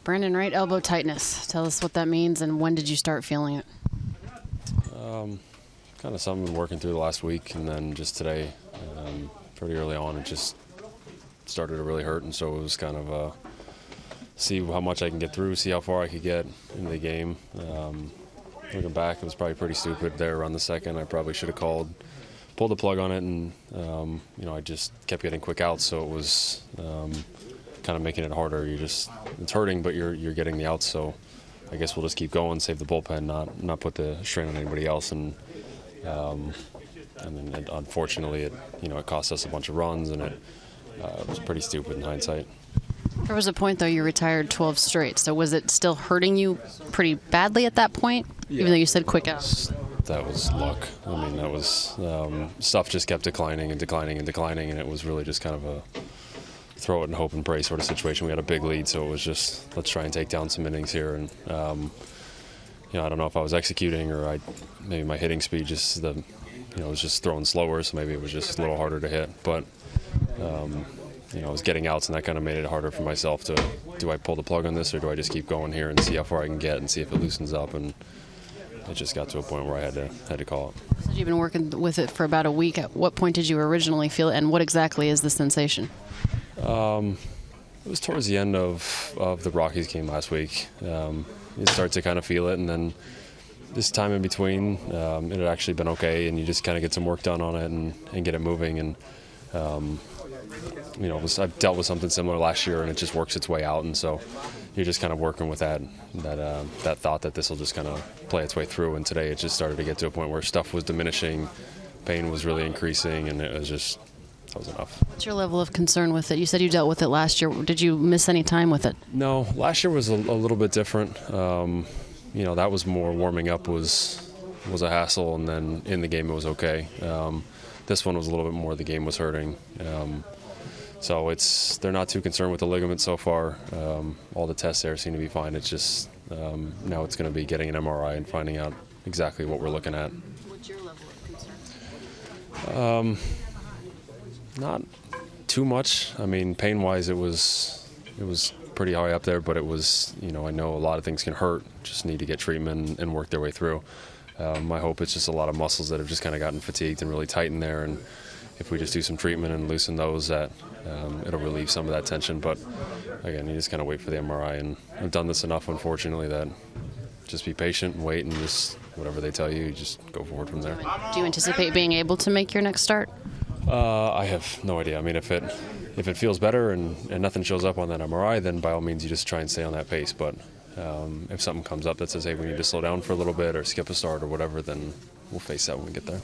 Brandon, right elbow tightness. Tell us what that means and when did you start feeling it? Kind of something I've been working through the last week, and then just today, pretty early on, it just started to really hurt, and so it was kind of see how much I can get through, see how far I could get into the game. Looking back, it was probably pretty stupid there around the second. I probably should have pulled the plug on it, and I just kept getting quick outs, so it was kind of making it harder. It's hurting, but you're getting the outs, so I guess we'll just keep going, save the bullpen, not put the strain on anybody else, and then unfortunately it cost us a bunch of runs, and it was pretty stupid in hindsight. There was a point, though, you retired 12 straight. So was it still hurting you pretty badly at that point, even though you said quick out? That was luck. I mean, that was stuff just kept declining and declining and declining, and it was really just kind of a throw it and hope and pray sort of situation. We had a big lead, so it was just let's try and take down some innings here. And I don't know if I was executing or maybe my hitting speed just was just throwing slower, so maybe it was just a little harder to hit. But I was getting outs, and that kind of made it harder for myself do I pull the plug on this, or do I just keep going here and see how far I can get and see if it loosens up? And it just got to a point where I had to call it. So you've been working with it for about a week. At what point did you originally feel it, and what exactly is the sensation? It was towards the end of the Rockies game last week. You start to kind of feel it, and then this time in between, it had actually been okay, and you just kind of get some work done on it and get it moving. And I've dealt with something similar last year, and it just works its way out, and so you're just kind of working with that thought that this will just kind of play its way through. And today it just started to get to a point where stuff was diminishing, pain was really increasing, and that was enough. What's your level of concern with it? You said you dealt with it last year. Did you miss any time with it? No, last year was a little bit different. That was more warming up was a hassle, and then in the game it was okay. This one was a little bit more the game was hurting. So they're not too concerned with the ligament so far. All the tests there seem to be fine. It's just now it's going to be getting an MRI and finding out exactly what we're looking at. What's your level of concern? Not too much. I mean, pain-wise, it was pretty high up there, but it was, I know a lot of things can hurt. Just need to get treatment and work their way through. My hope it's just a lot of muscles that have just kind of gotten fatigued and really tight in there, and if we just do some treatment and loosen those, that it'll relieve some of that tension. But again, you just kind of wait for the MRI, and I've done this enough, unfortunately, that just be patient and wait, and just whatever they tell you, just go forward from there. Do you anticipate being able to make your next start? I have no idea. I mean, if it feels better and nothing shows up on that MRI, then by all means you just try and stay on that pace. But if something comes up that says, hey, we need to slow down for a little bit or skip a start or whatever, then we'll face that when we get there.